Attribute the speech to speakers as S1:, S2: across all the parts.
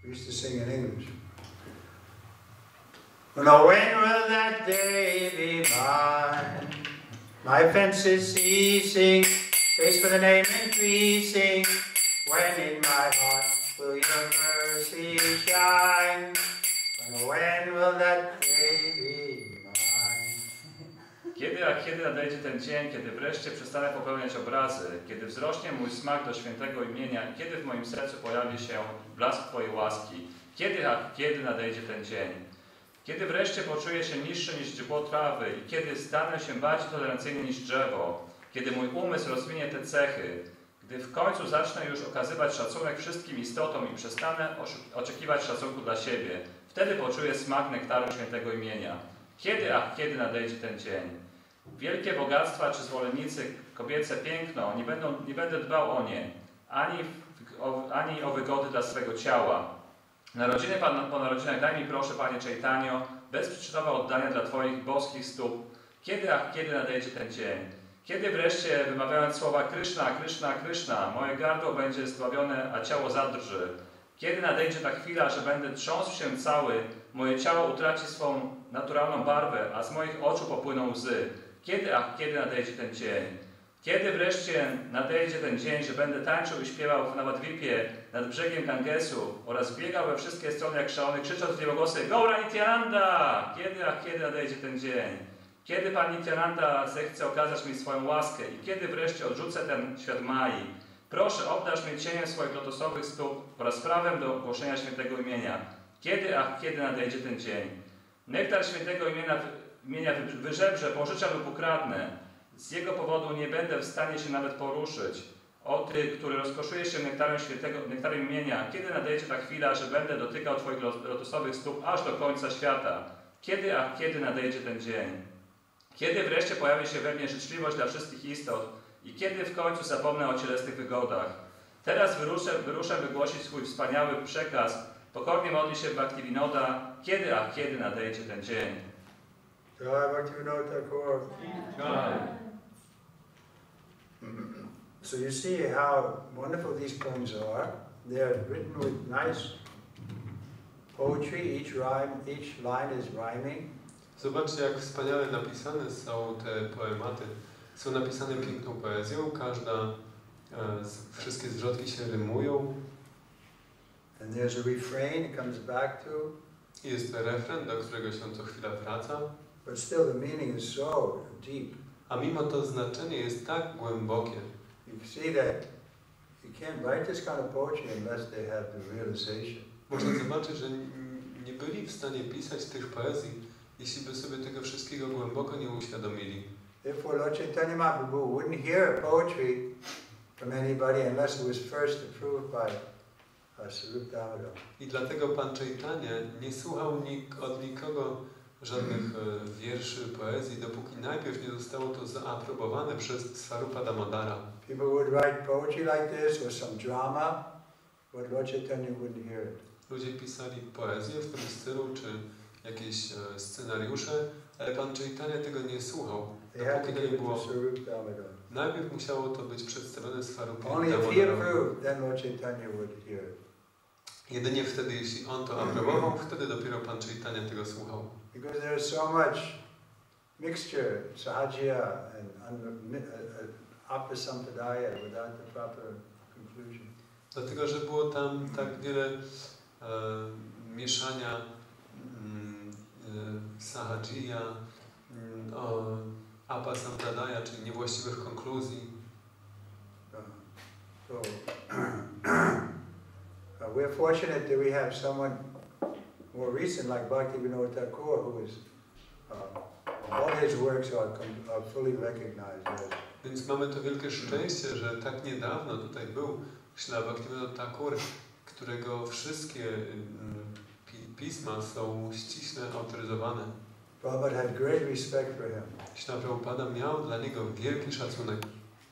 S1: We used to sing in English. No, when will that day be mine? My fences ceasing, face for the name increasing. When in my heart will your mercy shine? When will that day be mine?
S2: Kiedy nadejdzie ten dzień, kiedy wreszcie przestanę popełniać obrazy, kiedy wzrośnie mój smak do świętego imienia, kiedy w moim sercu pojawi się blask Twojej łaski? Kiedy nadejdzie ten dzień? Kiedy wreszcie poczuję się niższy niż źdźbło trawy i kiedy stanę się bardziej tolerancyjny niż drzewo, kiedy mój umysł rozwinie te cechy, gdy w końcu zacznę już okazywać szacunek wszystkim istotom i przestanę oczekiwać szacunku dla siebie, wtedy poczuję smak nektaru świętego imienia. Kiedy nadejdzie ten dzień? Wielkie bogactwa czy zwolennicy, kobiece piękno, nie będę dbał o nie, ani o wygody dla swego ciała. Narodziny po narodzinach daj mi proszę, Panie Czaitanio, bezprzyczynowe oddania dla Twoich boskich stóp. Kiedy nadejdzie ten dzień? Kiedy wreszcie, wymawiając słowa Kryszna, Kryszna, Kryszna, moje gardło będzie zdławione, a ciało zadrży? Kiedy nadejdzie ta chwila, że będę trząsł się cały, moje ciało utraci swą naturalną barwę, a z moich oczu popłyną łzy? Kiedy nadejdzie ten dzień? Kiedy wreszcie nadejdzie ten dzień, że będę tańczył i śpiewał w Navadvipie nad brzegiem Gangesu oraz biegał we wszystkie strony jak szalony, krzycząc w niebogłosy Gaura Nityananda! Kiedy nadejdzie ten dzień? Kiedy Pan Nityananda zechce okazać mi swoją łaskę i kiedy wreszcie odrzucę ten świat Mai? Proszę, obdarz mnie cieniem swoich lotosowych stóp oraz prawem do głoszenia świętego imienia. Kiedy nadejdzie ten dzień? Nektar świętego imienia wyżebrze, pożyczę lub ukradnę. Z jego powodu nie będę w stanie się nawet poruszyć. O Ty, który rozkoszujesz się nektarem imienia, kiedy nadejdzie ta chwila, że będę dotykał Twoich lotosowych stóp aż do końca świata? Kiedy nadejdzie ten dzień? Kiedy wreszcie pojawi się we mnie życzliwość dla wszystkich istot i kiedy w końcu zapomnę o cielesnych wygodach? Teraz wyruszę wygłosić swój wspaniały przekaz. Pokornie modli się Bhaktivinoda. Kiedy nadejdzie ten dzień?
S1: Jai Bhaktivinoda Thakur. So you see how wonderful these poems are. They are written with nice poetry. Each line is rhyming.
S3: Zobaczcie, jak wspaniale napisane są te poematy. Są napisane piękną poezją, wszystkie zwrotki się rymują.
S1: And there's a refrain it comes back to.
S3: I jest refren, do którego się co chwila wraca.
S1: But still the meaning is so deep.
S3: A mimo to znaczenie jest tak głębokie.
S1: You see that you can't write this kind of poetry unless they have the realization.
S3: Można zobaczyć, że nie byli w stanie pisać tych poezji, jeśli by sobie tego wszystkiego głęboko nie uświadomili.
S1: Therefore, Lord Chaitanya Mahaprabhu wouldn't hear poetry from anybody unless it was first approved by Swarup Damodar.
S3: I dlatego Pan Chaitanya nie słuchał od nikogo żadnych wierszy, poezji, dopóki najpierw nie zostało to zaaprobowane przez Swarupa Damodara.
S1: People would write poetry like this or some drama, but Lord Chaitanya wouldn't hear it.
S3: Ludzie pisali poezję w tym stylu, czy jakieś scenariusze, ale Pan Chaitanya tego nie słuchał, dopóki to nie było. Najpierw musiało to być przedstawione Swarupie Damodarowi. Jedynie wtedy, jeśli on to aprobował, wtedy dopiero Pan Chaitanya tego słuchał.
S1: Because there is so much mixture, sahajya and apasampradaya without the proper conclusion.
S3: Dlatego, że było tam tak wiele mieszania sahajya, apasampradaya, czyli niewłaściwych konkluzji.
S1: We're fortunate that we have someone more recent like Bhaktivinoda Thakur, who is all his works are fully recognized.
S3: Więc mamy to wielkie szczęście, że tak niedawno tutaj był Śla Bhaktivinoda Thakur, którego wszystkie pisma są ściśle autoryzowane.
S1: Prabhupada had great respect for him.
S3: Śla Prabhupada miał dla niego wielki szacunek.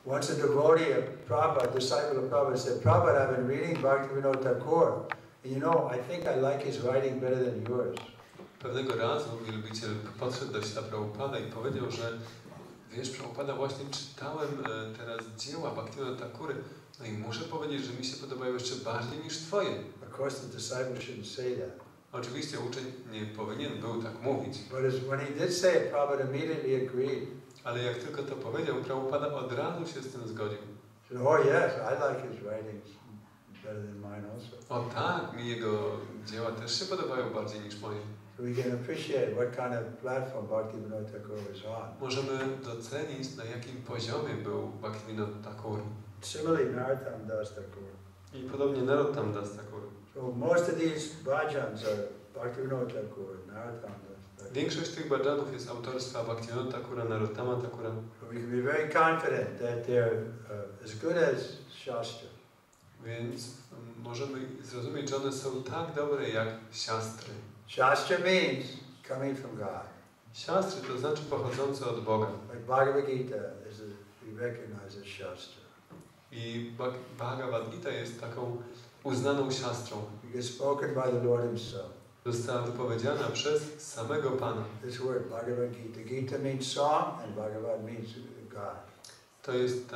S1: Once a devotee of Prabhupada, disciple of Prabhupada, said, Prabhupada, I've been reading Bhaktivinoda Thakur, and you know, I think I like his writing better than yours.
S3: Pewnego razu wielbiciel podszedł do Śla Prabhupada i powiedział, że wiesz, Prabhupada, właśnie czytałem teraz dzieła Bhaktivinoda Thakury No i muszę powiedzieć, że mi się podobają jeszcze bardziej niż twoje.
S1: Of course, the disciple shouldn't say that.
S3: Oczywiście uczeń nie powinien był tak mówić.
S1: But when he did say it, Prabhupada immediately agreed.
S3: Ale jak tylko to powiedział, Prabhupada od razu się z tym zgodził.
S1: He said, oh yes, I like his writings better than mine also.
S3: O tak, mi jego dzieła też się podobają bardziej niż moje.
S1: So we can appreciate what kind of platform Bhaktivinoda Thakur was on.
S3: Możemy docenić, na jakim poziomie był Bhaktivinoda Thakur.
S1: Similarly, Narottam Das Thakur.
S3: I podobnie Narottam Das Thakur.
S1: So most of these bhajans are Bhaktivinoda Thakur, Narottam Das Thakur.
S3: Większość tych bhajanów jest autorstwa Bhaktivinoda Thakura, Narottama Thakura.
S1: So we can be very confident that they're as good as Shastra.
S3: Więc możemy zrozumieć, że one są tak dobre jak siastry.
S1: Shastra means coming from God.
S3: Siastry to znaczy pochodzące od Boga.
S1: Like Bhagavad Gita we recognize as Shastra.
S3: I Bhagavad Gita jest taką uznaną siastrą.
S1: Because spoken by the Lord Himself.
S3: Została wypowiedziana przez samego Pana.
S1: This word Bhagavad Gita. Gita means song and Bhagavad means God.
S3: To jest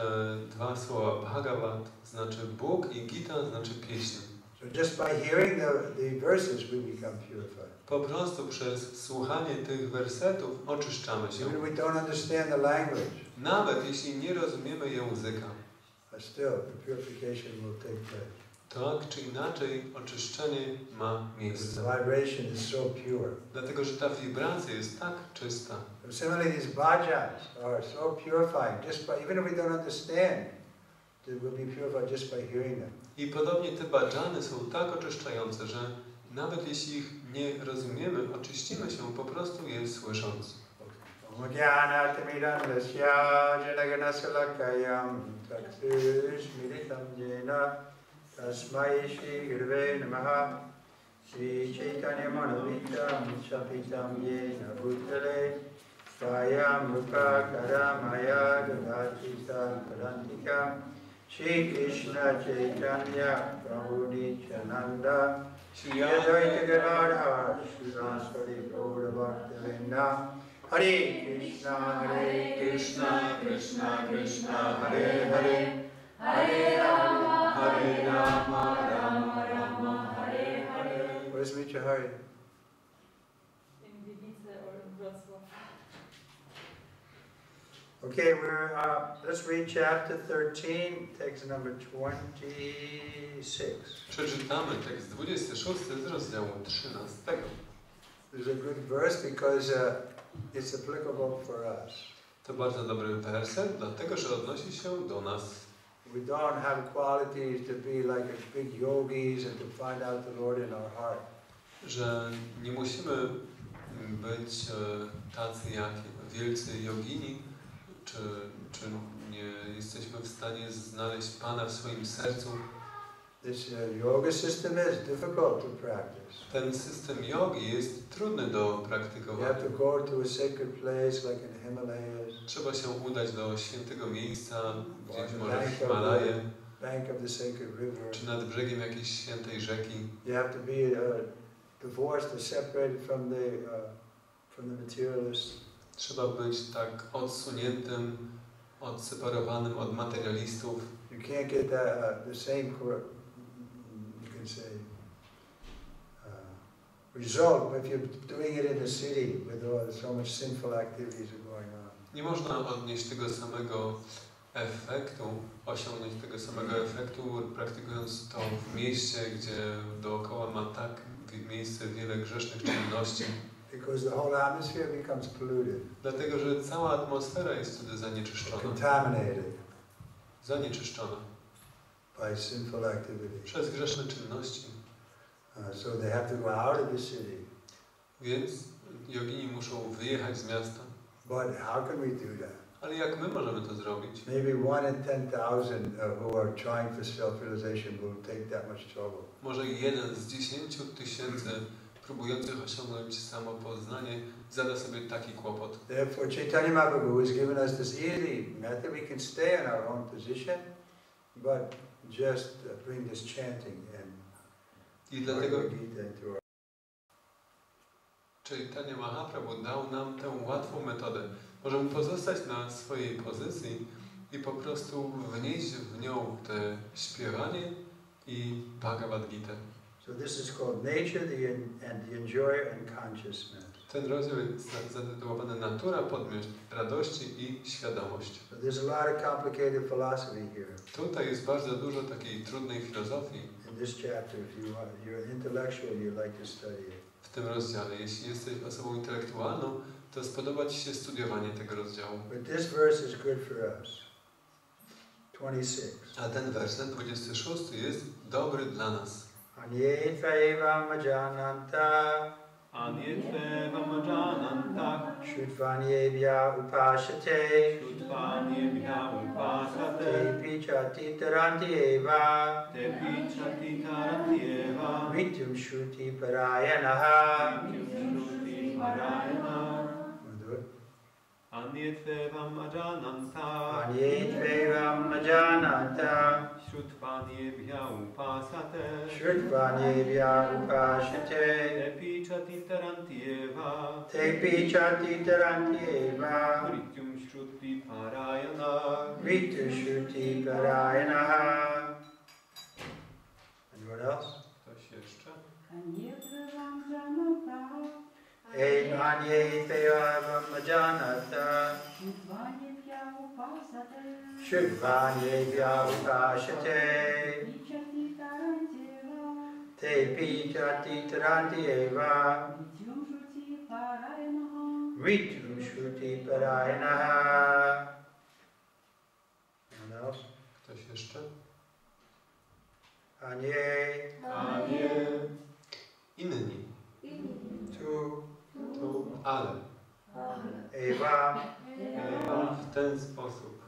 S3: dwa słowa. Bhagavad znaczy Bóg i Gita znaczy pieśń.
S1: So just by hearing the verses we become purified.
S3: Po prostu przez słuchanie tych wersetów oczyszczamy się.
S1: Even if we don't understand the language.
S3: Nawet jeśli nie rozumiemy języka.
S1: But still, the purification will take place.
S3: Tak czy inaczej oczyszczenie ma miejsce.
S1: The vibration is so pure.
S3: Dlatego, że ta wibracja jest tak czysta.
S1: Similarly, these bhajans are so purifying. Just by, even if we don't understand, they will be purified just by hearing them.
S3: I podobnie te bhajany są tak oczyszczające, że nawet jeśli ich nie rozumiemy, oczyścimy się po prostu je słysząc.
S1: Tasmai Shri Gurave Namaha Shri Chaitanya Manavita Chapitam Yena Bhutale Swayam Rupa Karamaya Gadatitam Karantika Shri Krishna Chaitanya Prabhu Nityananda Shri Advaita Gadadhar Shri Vasari Gaura Bhaktivinoda Hare Krishna Krishna Krishna Hare Hare Hare Rama, Rama, Hare Hare. Where's Mitra Hari?
S4: In Gliwice or in Wrocław.
S1: Okay, let's read chapter 13, text number 26.
S3: Przeczytamy tekst 26 z rozdziału 13.
S1: There's a good verse because it's applicable for us.
S3: To bardzo dobry werset, dlatego że odnosi się do nas.
S1: We don't have qualities to be like a big yogis and to find out the Lord in our heart.
S3: Że nie musimy być tacy jak wielcy jogini, czy nie jesteśmy w stanie znaleźć Pana w swoim sercu.
S1: This yoga system is difficult to practice.
S3: Ten system jogi jest trudny do
S1: You
S3: praktykowania.
S1: have to go to a sacred place like in the Himalayas.
S3: Trzeba się udać do świętego miejsca, gdzieś
S1: Or
S3: może
S1: the
S3: w Himalaje,
S1: bank of the sacred river.
S3: czy nad brzegiem jakiejś świętej rzeki.
S1: You have to be divorced or separated from the materialist.
S3: Trzeba być tak odsuniętym, odseparowanym od materialistów.
S1: You can't get the same, you can say, result if you're doing it in the city with so much sinful activities are going on.
S3: Nie można odnieść tego samego efektu, osiągnąć tego samego efektu, praktykując to w mieście, gdzie dookoła ma tak miejsce wiele grzesznych czynności.
S1: Because the whole atmosphere becomes polluted.
S3: Dlatego, że cała atmosfera jest wtedy zanieczyszczona.
S1: Contaminated
S3: Zanieczyszczona
S1: by sinful activities.
S3: przez grzeszne czynności.
S1: So they have to go out of the city.
S3: Więc jogini muszą wyjechać z miasta.
S1: But how can we do that?
S3: Ale jak my możemy to zrobić?
S1: Maybe 1 in 10,000 who are trying for self-realization will take that much trouble.
S3: Może 1 z 10 tysięcy próbujących osiągnąć samopoznanie zada sobie taki kłopot.
S1: Therefore, Chaitanya Mahaprabhu has given us this easy method. We can stay in our own position, but just bring this chanting
S3: I dlatego
S1: Bhagavad Gita into our...
S3: Chaitanya Mahaprabhu dał nam tę łatwą metodę. Możemy pozostać na swojej pozycji i po prostu wnieść w nią te śpiewanie i Bhagavad Gita.
S1: So this is called nature, the enjoyer and consciousness.
S3: Ten rozdział jest zatytułowany Natura, podmiot radości i świadomość.
S1: So there's a lot of complicated philosophy here.
S3: Tutaj jest bardzo dużo takiej trudnej filozofii.
S1: In this chapter, if you're intellectual, you like to study it.
S3: W tym rozdziale, jeśli jesteś osobą intelektualną, to spodoba Ci się studiowanie tego rozdziału.
S1: But this verse is good for us. 26.
S3: A ten werset 26 jest dobry dla nas.
S1: Anyetvaevam ajananta
S5: Anyetvaevam ajananta
S1: Shudvanyebhya upashate
S5: Shudvanyebhya upasate
S1: Tepi chatitarantyeva
S5: Tepi chatitarantyeva
S1: Mrityum shruti parayanaha.
S5: Mrityum shruti parayanaha. Anyetvaevam ajananta
S1: Anyetvaevam ajananta
S5: Shudvanyebhya upasate
S1: Shudvanyebhya upashate
S5: Tepi chatitarantyeva
S1: Tepi chatitarantyeva
S5: Mrityum shruti parayanaha.
S1: Mrityum shruti parayanaha. Anyone else?
S3: Ktoś jeszcze?
S1: Anyetvaevam ajanata Shudvanyebhya upashate Tepi chatitarantyeva Mrityum shruti parayanaha. Anyone else?
S3: Ktoś jeszcze?
S1: Anye
S3: Inni.
S1: tu
S3: Ale.
S1: eva
S3: W ten sposób.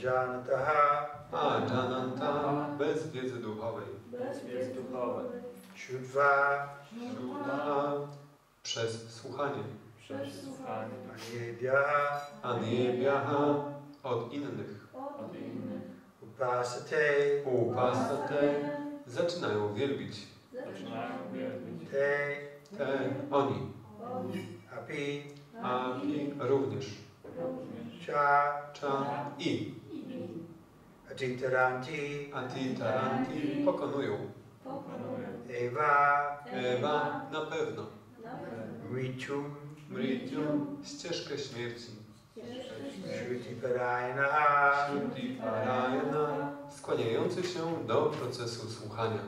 S1: janataha
S3: Jananta bez wiedzy duchowej.
S1: shudva
S3: Przez słuchanie.
S1: anyebhyaha
S3: Anyebhyaha od innych.
S1: upasate
S3: Upasate zaczynają wielbić.
S1: te
S3: Oni.
S1: api
S3: Api również.
S1: cha
S3: I
S1: atitaranti
S3: Atitaranti pokonują.
S1: eva
S3: Ewa na pewno.
S1: mrityum
S3: Mrityum ścieżkę śmierci.
S1: shruti parayanaha.
S3: Shruti parayana skłaniający się do procesu słuchania.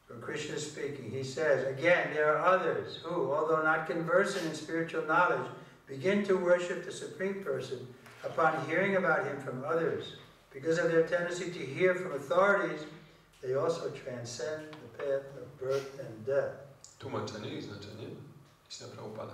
S1: So Krishna is speaking. He says, again, there are others who, although not conversant in spiritual knowledge, begin to worship the Supreme Person upon hearing about him from others. Because of their tendency to hear from authorities, they also transcend the path of birth and death.
S3: Tłumaczenie i znaczenie Śla Prabhupada.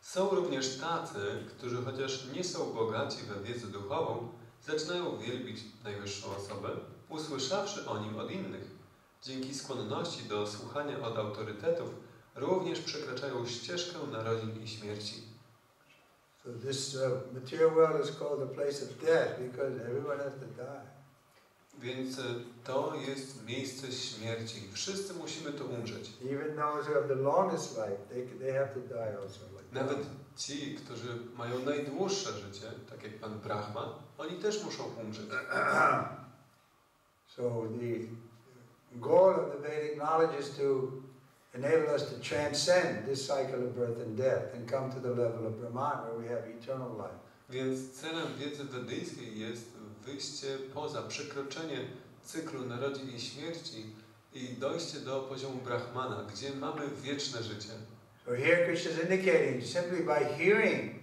S3: Są również tacy, którzy chociaż nie są bogaci we wiedzę duchową, zaczynają wielbić najwyższą osobę, usłyszawszy o nim od innych. Dzięki skłonności do słuchania od autorytetów również przekraczają ścieżkę narodzin i śmierci.
S1: So this material world is called the place of death because everyone has to die.
S3: Więc to jest miejsce śmierci. Wszyscy musimy tu umrzeć.
S1: Even those who have the longest life, they have to die also.
S3: Nawet ci, którzy mają najdłuższe życie, tak jak Pan Brahma, oni też muszą umrzeć.
S1: So the goal of the Vedic knowledge is to enable us to transcend this cycle of birth and death and come to the level of Brahman where we have eternal life.
S3: Więc celem wiedzy wedyjskiej jest wyjście poza, przekroczenie cyklu narodzin i śmierci i dojście do poziomu Brahmana, gdzie mamy wieczne życie.
S1: So here Krishna is indicating simply by hearing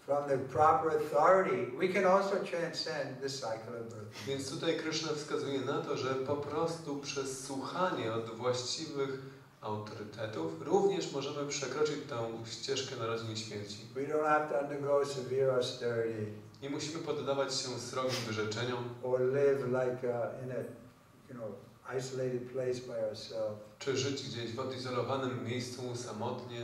S1: from the proper authority, we can also transcend this cycle of birth.
S3: Więc tutaj Kryszna wskazuje na to, że po prostu przez słuchanie od właściwych autorytetów również możemy przekroczyć tę ścieżkę narodzin i śmierci.
S1: We don't have to undergo severe austerity.
S3: Nie musimy poddawać się srogim wyrzeczeniom
S1: Or live like in a, isolated place by ourselves.
S3: czy żyć gdzieś w odizolowanym miejscu samotnie,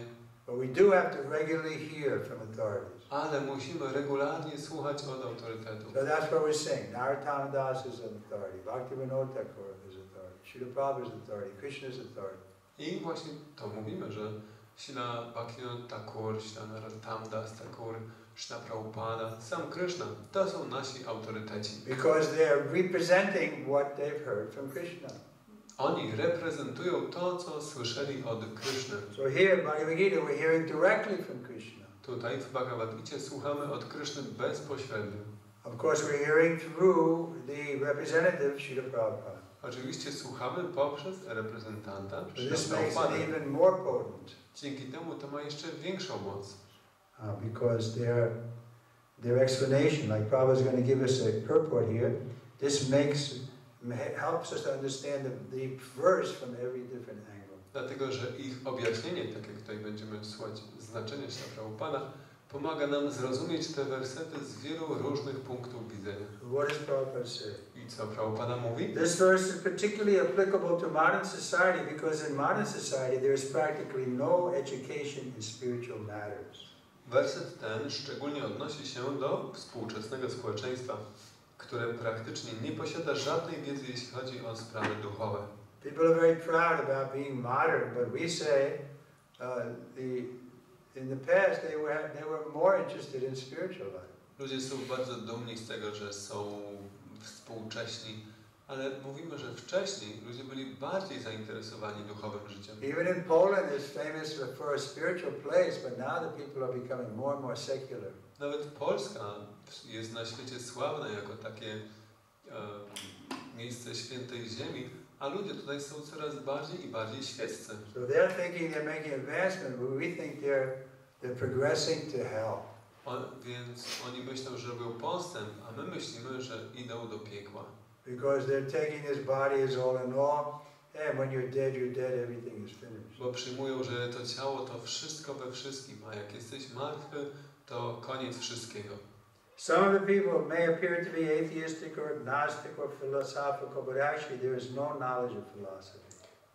S1: But we do have to regularly hear from authorities.
S3: ale musimy regularnie słuchać od autorytetów.
S1: So that's what we're saying. Narottam Das is an authority. Bhaktivinoda Thakur is authority. Srila Prabhupada is authority. Krishna is authority.
S3: I właśnie to mówimy, że Śrila Bhaktivinoda Thakur, Śrila Narottam Das Thakur, Śla Prabhupada, sam Kryszna, to są nasi autoryteci.
S1: Because they are representing what they've heard from Krishna.
S3: Oni reprezentują to, co słyszeli od Kryszny.
S1: So here, Bhagavad Gita, we're hearing directly from Krishna.
S3: Tutaj w Bhagavad Gicie słuchamy od Kryszny bezpośrednio.
S1: Of course, we're hearing through the representative, Srila Prabhupada.
S3: Oczywiście słuchamy poprzez reprezentanta,
S1: So this
S3: Śla
S1: makes it
S3: Prabhupada.
S1: even more potent.
S3: Dzięki temu to ma jeszcze większą moc.
S1: Because their explanation, like Prabhupada is going to give us a purport here, this helps us to understand the verse from every different angle.
S3: Dlatego, że ich objaśnienie, tak jak tutaj będziemy słuchać znaczenia Śla Prabhupada, pomaga nam zrozumieć te wersety z wielu różnych punktów widzenia.
S1: What does Prabhupada say?
S3: I co Prabhupada mówi?
S1: This verse is particularly applicable to modern society because in modern society there is practically no education in spiritual matters.
S3: Werset ten szczególnie odnosi się do współczesnego społeczeństwa, które praktycznie nie posiada żadnej wiedzy, jeśli chodzi o sprawy duchowe.
S1: People are very proud about being modern, but we say in the past they were more interested in spiritual life.
S3: Ludzie są bardzo dumni z tego, że są współcześni, ale mówimy, że wcześniej ludzie byli bardziej zainteresowani duchowym życiem.
S1: Even in Poland is famous for a spiritual place, but now the people are becoming more and more secular.
S3: Nawet Polska jest na świecie sławna jako takie miejsce świętej ziemi, a ludzie tutaj są coraz bardziej i bardziej świeccy.
S1: So they're thinking they're making advancement, but we think they're progressing to hell.
S3: Więc oni myślą, że robią postęp, a my myślimy, że idą do piekła.
S1: Because they're taking this body as all in all, and when you're dead, everything is finished.
S3: Bo przyjmują, że to ciało to wszystko we wszystkim, a jak jesteś martwy, to koniec wszystkiego.
S1: Some of the people may appear to be atheistic or agnostic or philosophical, but actually there is no knowledge of philosophy.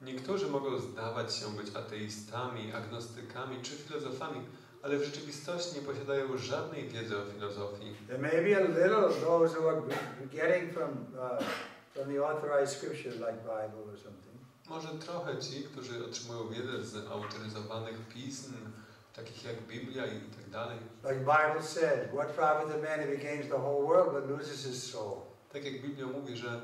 S3: Niektórzy mogą zdawać się być ateistami, agnostykami czy filozofami, ale w rzeczywistości nie posiadają żadnej wiedzy o filozofii.
S1: There may be a little of those who are getting from the authorized scripture like Bible or something.
S3: Może trochę ci, którzy otrzymują wiedzę z autoryzowanych pism, takich jak Biblia i tak dalej.
S1: Like Bible says, what profit a man if he gains the whole world but loses his soul?
S3: Tak jak Biblia mówi, że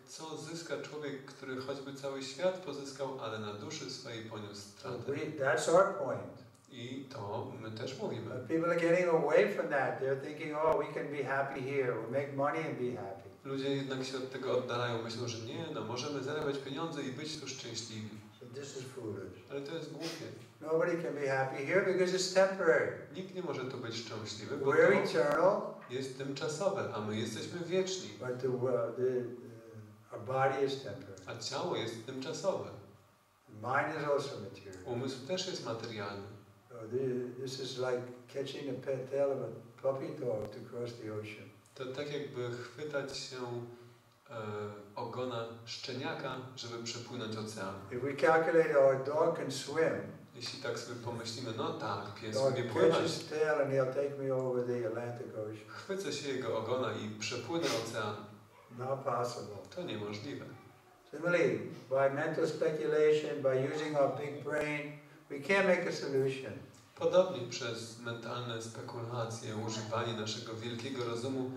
S3: co zyska człowiek, który choćby cały świat pozyskał, ale na duszy swojej poniósł stratę.
S1: That's our point.
S3: I to my też mówimy.
S1: People are getting away from that. They're thinking, oh, we can be happy here. We'll make money and be happy.
S3: Ludzie jednak się od tego oddalają, myślą, że nie, no możemy zarabiać pieniądze i być tu szczęśliwi.
S1: So this is foolish.
S3: Ale to jest głupie.
S1: Nobody can be happy here because it's temporary.
S3: Nikt nie może tu być szczęśliwy, bo
S1: We're
S3: to
S1: eternal.
S3: jest tymczasowe, a my jesteśmy wieczni.
S1: But our body is temporary.
S3: A ciało jest tymczasowe.
S1: Mind is also material.
S3: Umysł też jest materialny.
S1: This is like catching the tail of a puppy dog to cross the ocean.
S3: To tak jakby chwytać się ogona szczeniaka, żeby przepłynąć ocean.
S1: If we calculate our dog can swim,
S3: jeśli tak sobie pomyślimy, no tak, pies
S1: dog
S3: umie pływać.
S1: catches tail and he'll take me over the Atlantic Ocean.
S3: Chwycę się jego ogona i przepłynę ocean.
S1: Not possible.
S3: To niemożliwe.
S1: Similarly, by mental speculation, by using our big brain, we can't make a solution.
S3: Podobnie przez mentalne spekulacje, używanie naszego wielkiego rozumu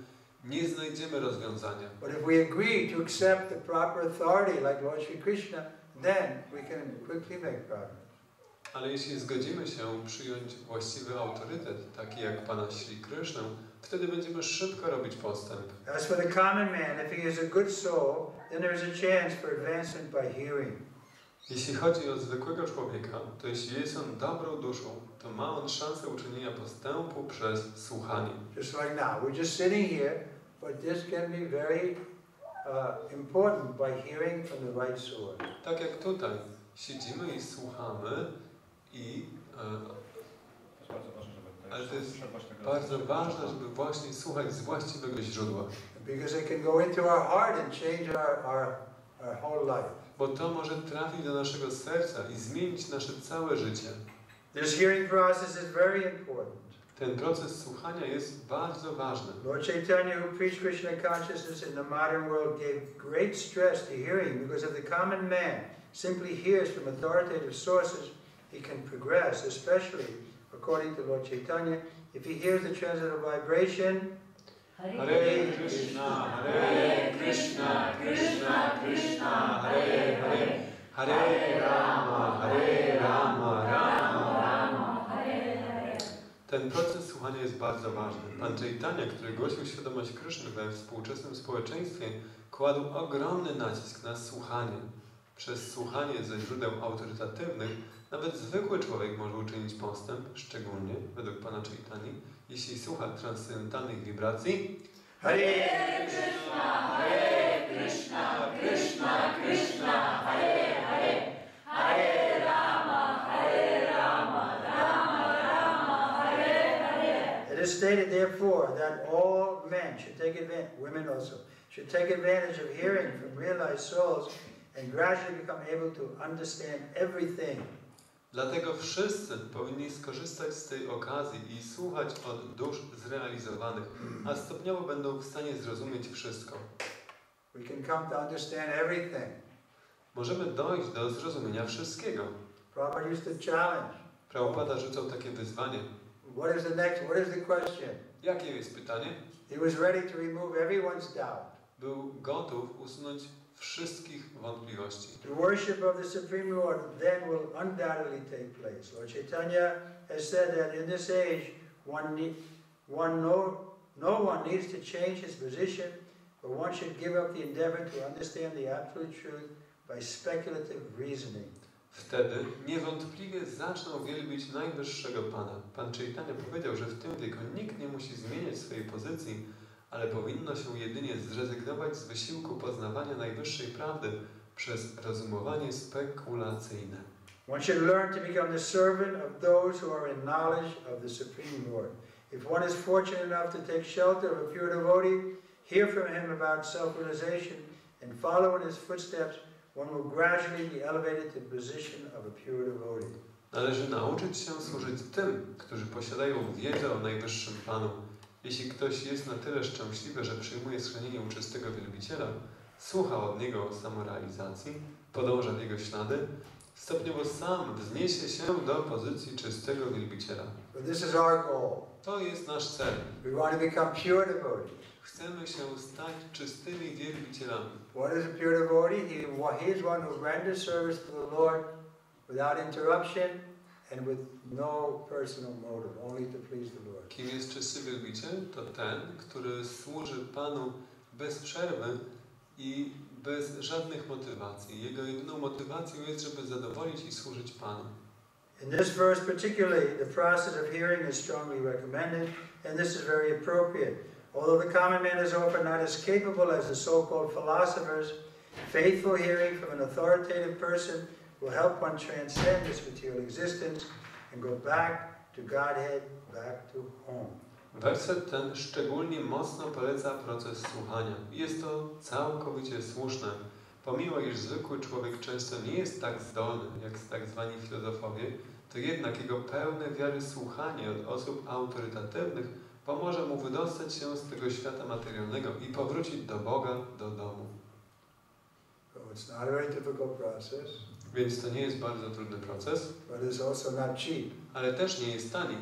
S3: nie znajdziemy rozwiązania.
S1: But if we agree to accept the proper authority like Lord Sri Krishna, then we can quickly make progress.
S3: Ale jeśli zgodzimy się przyjąć właściwy autorytet, taki jak Pana Sri Kryshnę, wtedy będziemy szybko robić postęp.
S1: As for the common man, if he is a good soul, then there is a chance for advancement by hearing.
S3: Jeśli chodzi o zwykłego człowieka, to jeśli jest on dobrą duszą, to ma on szansę uczynienia postępu przez słuchanie.
S1: Just like now, we're just sitting here, but this can be very important by hearing from the right source.
S3: Tak jak tutaj, siedzimy i słuchamy i ale to jest bardzo ważne, żeby właśnie słuchać z właściwego źródła.
S1: Because it can go into our heart and change our whole life.
S3: Bo to może trafić do naszego serca i zmienić nasze całe życie.
S1: This hearing process is very important.
S3: Ten proces słuchania jest bardzo ważny.
S1: Lord Chaitanya, who preached Krishna consciousness in the modern world, gave great stress to hearing because if the common man simply hears from authoritative sources, he can progress, especially according to Lord Chaitanya. If he hears the transcendental vibration,
S3: Hare Krishna, Hare Krishna, Krishna Krishna, Hare Hare, Hare Rama, Hare Rama, Rama Rama, Hare Hare. Ten proces słuchania jest bardzo ważny. Pan Chaitanya, który głosił świadomość Kryszny we współczesnym społeczeństwie, kładł ogromny nacisk na słuchanie. Przez słuchanie ze źródeł autorytatywnych nawet zwykły człowiek może uczynić postęp, szczególnie, według Pana Chaitani, jeśli słucha transcendentalnych wibracji.
S1: Hare Krishna, Hare Krishna, Krishna Krishna, Hare Hare, Hare Rama, Rama Rama, Hare Hare. It is stated, therefore, that all men should take advantage, women also, should take advantage of hearing from realized souls and gradually become able to understand everything.
S3: Dlatego wszyscy powinni skorzystać z tej okazji i słuchać od dusz zrealizowanych, a stopniowo będą w stanie zrozumieć wszystko.
S1: We can come to understand everything.
S3: Możemy dojść do zrozumienia wszystkiego.
S1: Prabhupada used to challenge.
S3: Prabhupada rzucał takie wyzwanie.
S1: What is the next? What is the question?
S3: Jakie jest pytanie?
S1: He was ready to remove everyone's doubt.
S3: Był gotów usunąć wszystkich wątpliwości.
S1: The worship of the Supreme Lord then will undoubtedly take place. Lord Chaitanya has said that in this age, no one needs to change his position, but one should give up the endeavor to understand the absolute truth by speculative reasoning.
S3: Wtedy niewątpliwie zaczną wielbić najwyższego Pana. Pan Chaitanya powiedział, że w tym wieku nikt nie musi zmieniać swojej pozycji, ale powinno się jedynie zrezygnować z wysiłku poznawania najwyższej prawdy przez rozumowanie spekulacyjne.
S1: One should learn to become the servant of those who are in knowledge of the Supreme Lord. If one is fortunate enough to take shelter of a pure devotee, hear from him about self-realization, and follow in his footsteps, one will gradually be elevated to the position of a pure devotee.
S3: Należy nauczyć się służyć tym, którzy posiadają wiedzę o najwyższym Panu. Jeśli ktoś jest na tyle szczęśliwy, że przyjmuje schronienie u czystego wielbiciela, słucha od niego o samorealizacji, podąża w jego ślady, stopniowo sam wzniesie się do pozycji czystego wielbiciela.
S1: But this is our goal.
S3: To jest nasz cel.
S1: We want to become pure devotees.
S3: Chcemy się stać czystymi wielbicielami.
S1: What is a pure devotee? He is one who renders service to the Lord without interruption and with no personal motive, only to please the Lord.
S3: Kim jest czysty wielbiciel? To ten, który służy Panu bez przerwy i bez żadnych motywacji. Jego jedyną motywacją jest, żeby zadowolić i służyć Panu.
S1: In this verse particularly, the process of hearing is strongly recommended, and this is very appropriate. Although the common man is often not as capable as the so-called philosophers, faithful hearing from an authoritative person will help one transcend this material existence and go back to Godhead, back to home.
S3: Werset ten szczególnie mocno poleca proces słuchania. Jest to całkowicie słuszne. Pomimo iż zwykły człowiek często nie jest tak zdolny jak tak zwani filozofowie, to jednak jego pełne wiary słuchanie od osób autorytatywnych pomoże mu wydostać się z tego świata materialnego i powrócić do Boga, do domu.
S1: It's not a very difficult process.
S3: Więc to nie jest bardzo trudny proces,
S1: but it's also not cheap.
S3: Ale też nie jest tani.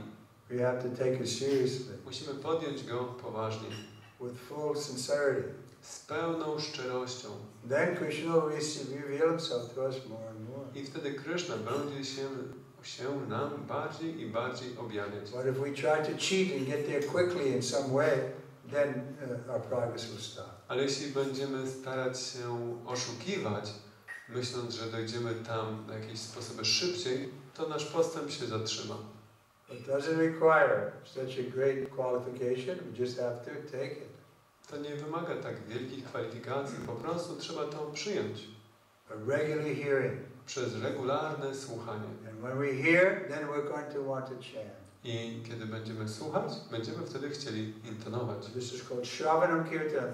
S1: We have to take it seriously.
S3: Musimy podjąć go poważnie.
S1: With full sincerity.
S3: Z pełną szczerością.
S1: Then Krishna will reveal himself to us more and more.
S3: I wtedy Kryszna będzie się nam bardziej i bardziej objawiać.
S1: But if we try to cheat and get there quickly in some way, then our progress will stop.
S3: Ale jeśli będziemy starać się oszukiwać, myśląc, że dojdziemy tam na jakieś sposoby szybciej, to nasz postęp się zatrzyma.
S1: It doesn't require such a great qualification. We just have to take it.
S3: To nie wymaga tak wielkich kwalifikacji, po prostu trzeba to przyjąć.
S1: A regular hearing.
S3: Przez regularne słuchanie.
S1: And when we hear, then we're going to want to chant.
S3: I kiedy będziemy słuchać, będziemy wtedy chcieli intonować.
S1: This is called Shravanam Kirtanam.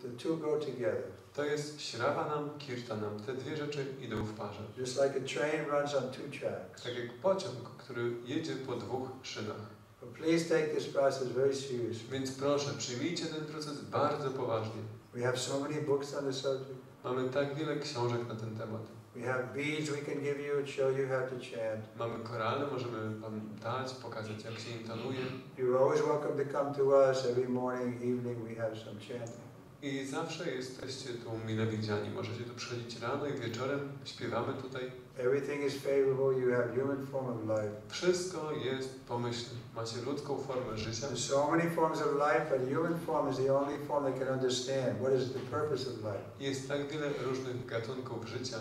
S1: The two go together.
S3: To jest Shravanam Kirtanam. Te dwie rzeczy idą w parze.
S1: Just like a train runs on two tracks.
S3: Tak jak pociąg, który jedzie po dwóch szynach.
S1: But please take this process very seriously.
S3: Więc proszę, przyjmijcie ten proces bardzo poważnie.
S1: We have so many books on the subject.
S3: Mamy tak wiele książek na ten temat.
S1: We have beads we can give you and show you how to chant.
S3: Mamy korale, możemy wam dać, pokazać jak się intonuje.
S1: You're always welcome to come to us. Every morning, evening we have some chanting.
S3: I zawsze jesteście tu mile widziani. Możecie tu przychodzić rano i wieczorem. Śpiewamy tutaj.
S1: Everything is favorable. You have human form of life.
S3: Wszystko jest pomyślne. Macie ludzką formę życia.
S1: There's so many forms of life, but human form is the only form that can understand what is the purpose of life.
S3: Jest tak wiele różnych gatunków życia,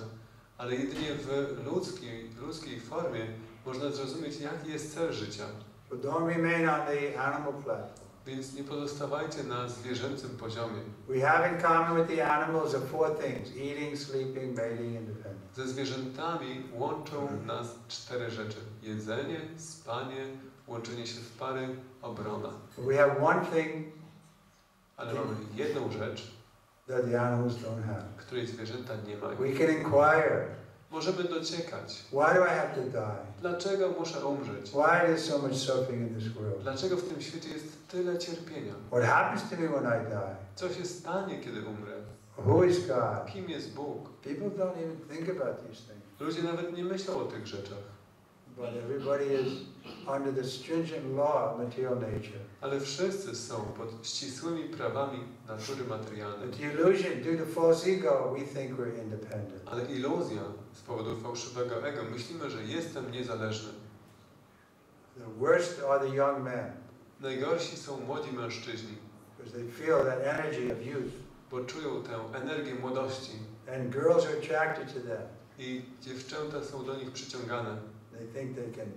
S3: ale jedynie w ludzkiej formie można zrozumieć, jaki jest cel życia.
S1: So don't remain on the animal platform.
S3: Więc nie pozostawajcie na zwierzęcym poziomie.
S1: We have in common with the animals are 4 things: eating, sleeping, mating, independence.
S3: Ze zwierzętami łączą nas 4 rzeczy. Jedzenie, spanie, łączenie się w pary, obrona.
S1: We have one thing
S3: Ale mamy jedną rzecz,
S1: that the animals don't have.
S3: której zwierzęta nie mają.
S1: We can inquire.
S3: Możemy dociekać.
S1: Why do I have to die?
S3: Dlaczego muszę umrzeć?
S1: Why there's so much suffering in this world?
S3: Dlaczego w tym świecie jest tyle cierpienia?
S1: What happens to me when I die?
S3: Co się stanie, kiedy umrę?
S1: Who is God?
S3: Kim jest Bóg?
S1: People don't even think about these things.
S3: Ludzie nawet nie myślą o tych rzeczach.
S1: But everybody is under the stringent law of material nature.
S3: Ale wszyscy są pod ścisłymi prawami natury materialnej.
S1: With the illusion, due to false ego, we think we're independent.
S3: Ale iluzja z powodu fałszywego ego, myślimy, że jestem niezależny.
S1: The worst are the young men,
S3: Najgorsi są młodzi mężczyźni,
S1: because they feel that energy of youth.
S3: bo czują tę energię młodości.
S1: And girls are attracted to them.
S3: I dziewczęta są do nich przyciągane.
S1: They think they can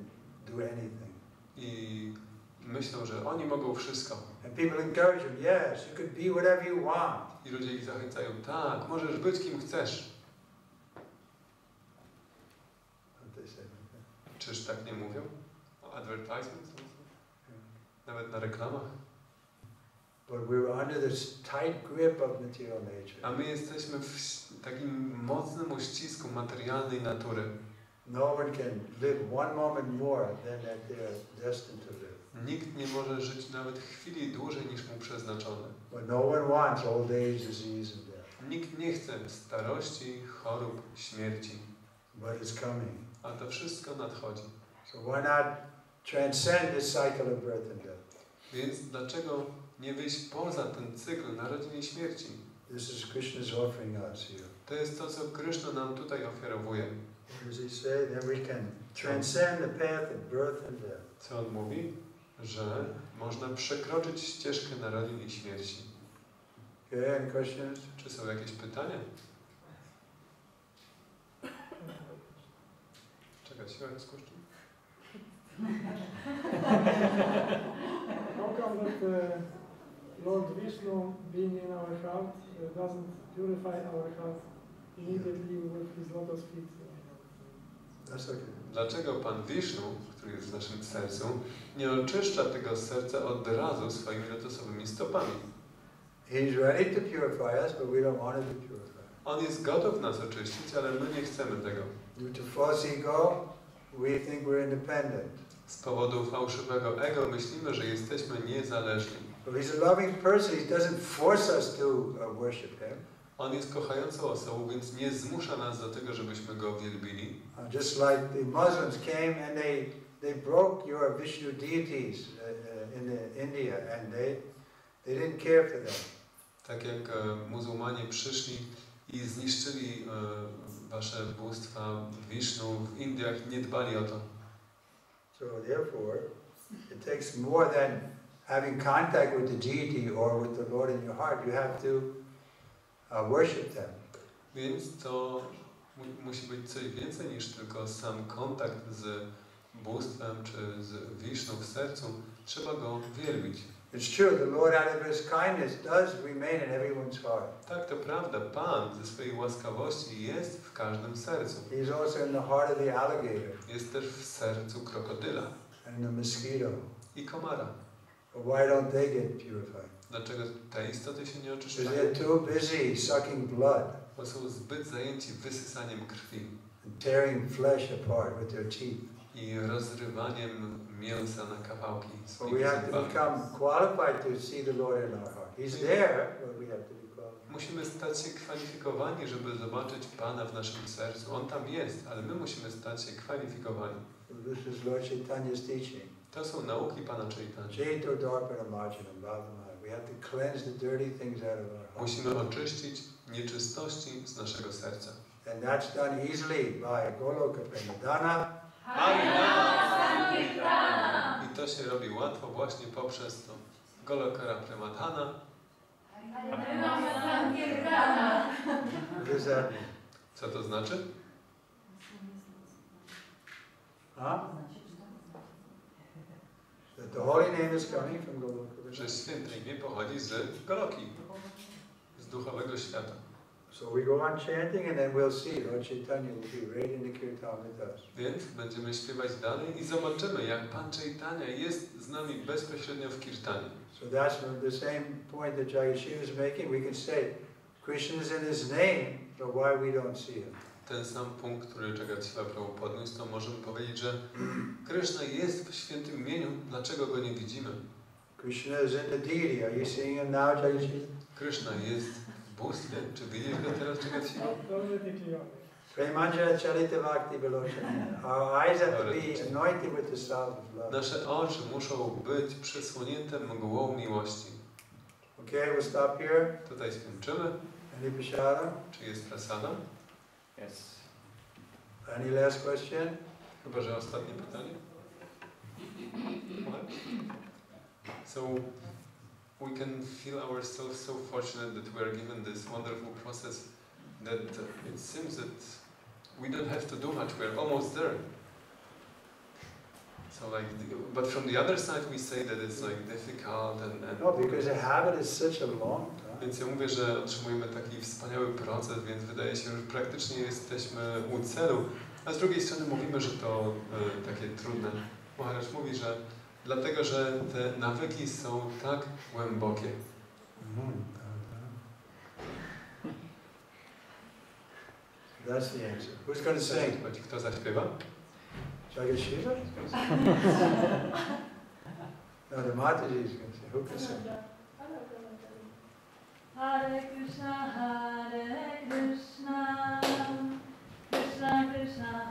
S1: do anything.
S3: I myślą, że oni mogą wszystko.
S1: And people encourage them, yes, you could be whatever you want.
S3: I ludzie ich zachęcają, tak, możesz być kim chcesz. Czyż tak nie mówią? O advertisements? Nawet na reklamach?
S1: But we're under this tight grip of material nature.
S3: A my jesteśmy w takim mocnym uścisku materialnej natury.
S1: No one can live one moment more than that they're destined to live.
S3: Nikt nie może żyć nawet chwili dłużej niż mu przeznaczone.
S1: But no one wants old age, disease and death.
S3: Nikt nie chce starości, chorób, śmierci.
S1: But it's coming.
S3: A to wszystko nadchodzi.
S1: So why not transcend this cycle of birth and death?
S3: Więc dlaczego nie wyjść poza ten cykl narodzin i śmierci?
S1: This is Krishna's offering us here.
S3: To jest to, co Kryszna nam tutaj ofiarowuje.
S1: What does he say? Then we can transcend the path of birth and death.
S3: Co on mówi? Że można przekroczyć ścieżkę narodzin i śmierci.
S1: Okay, any questions?
S3: Czy są jakieś pytania? Czekać, się skoszczę.
S6: How come that Lord Vishnu, being in our heart, doesn't purify our heart immediately with his lotus feet?
S1: That's okay.
S3: Dlaczego Pan Wisznu, który jest w naszym sercu, nie oczyszcza tego serca od razu swoimi lotosowymi stopami?
S1: He's ready to purify us, but we don't want him to purify.
S3: On jest gotów nas oczyścić, ale my nie chcemy tego.
S1: Due to false ego, we think we're independent.
S3: Z powodu fałszywego ego myślimy, że jesteśmy niezależni.
S1: But he's a loving person. He doesn't force us to worship him.
S3: On jest kochającą osobą, więc nie zmusza nas do tego, żebyśmy go wielbili.
S1: Just like the Muslims came and they broke your Vishnu deities in India, and they didn't care for them.
S3: Tak jak muzułmanie przyszli i zniszczyli wasze bóstwa Wisznu w Indiach, nie dbali o to.
S1: So therefore, it takes more than having contact with the deity or with the Lord in your heart. You have to worship them.
S3: Więc to musi być coś więcej niż tylko sam kontakt z bóstwem czy z Wisznu w sercu. Trzeba go wielbić.
S1: It's true, the Lord out of His kindness does remain in everyone's heart.
S3: Tak, to prawda. Pan ze swojej łaskawości jest w każdym sercu.
S1: He's also in the heart of the alligator
S3: Jest też w sercu krokodyla
S1: and the mosquito.
S3: i komara.
S1: But why don't they get purified?
S3: Dlaczego te istoty się nie
S1: Because
S3: oczyszczają?
S1: they're too busy sucking blood
S3: Bo są zbyt zajęci wysysaniem krwi
S1: and tearing flesh apart with their teeth.
S3: i rozrywaniem mięsa na kawałki
S1: But
S3: swoimi
S1: we have to
S3: zębami.
S1: become qualified to see the Lord in our heart. He's there, but we have to be qualified.
S3: Musimy stać się kwalifikowani, żeby zobaczyć Pana w naszym sercu. On tam jest, ale my musimy stać się kwalifikowani.
S1: This is Lord Chaitanya's teaching.
S3: To są nauki Pana Chaitanya.
S1: We have to cleanse the dirty things out of our heart.
S3: Musimy oczyścić nieczystości z naszego serca.
S1: And that's done easily by Goloka Premadana.
S3: I to się robi łatwo właśnie poprzez to Golokara Premadhana.
S1: What does that mean?
S3: Co to znaczy?
S1: Huh? That the holy name is coming from Goloka.
S3: Że święte imię pochodzi z Goloki, z duchowego świata.
S1: So we go on chanting and then we'll see Lord Chaitanya will be right in the kirtan with us.
S3: Więc będziemy śpiewać dalej i zobaczymy, jak Pan Chaitanya jest z nami bezpośrednio w kirtanie.
S1: So that's the same point that Jagashiva is making. We can say Krishna is in his name, but why we don't see him?
S3: Ten sam punkt, który Jagashiva Prabhu podniósł, to możemy powiedzieć, że Kryszna jest w świętym imieniu, dlaczego go nie widzimy?
S1: Krishna is in the deity. Are you seeing him now, Jagashiva?
S3: Kryszna jest w bóstwie. Czy widzisz go teraz, Jagashiva?
S1: Premanjana Charita Bhakti Vilochana. Our eyes have to be anointed with the salve of love.
S3: Nasze oczy muszą być przysłonięte mgłą miłości.
S1: Okay, we'll stop here.
S3: Tutaj skończymy.
S1: Any prasada?
S3: Czy jest prasada?
S2: Yes.
S1: Any last question?
S3: Chyba, że ostatnie pytanie. So, we can feel ourselves so fortunate that we are given this wonderful process that it seems that we don't have to do much, we are almost there. So like, but from the other side we say that it's like difficult and
S1: No, because the habit is such a long time.
S3: Więc ja mówię, że otrzymujemy taki wspaniały proces, więc wydaje się, że praktycznie jesteśmy u celu. A z drugiej strony mówimy, że to takie trudne. Maharaj mówi, że dlatego, że te nawyki są tak głębokie.
S1: That's the answer. Who's going to sing?
S3: Kto zaśpiewa?
S1: Jagashiva? No, the Mataji is going to sing. Who can sing?
S4: Hare Krishna, Krishna Krishna, Krishna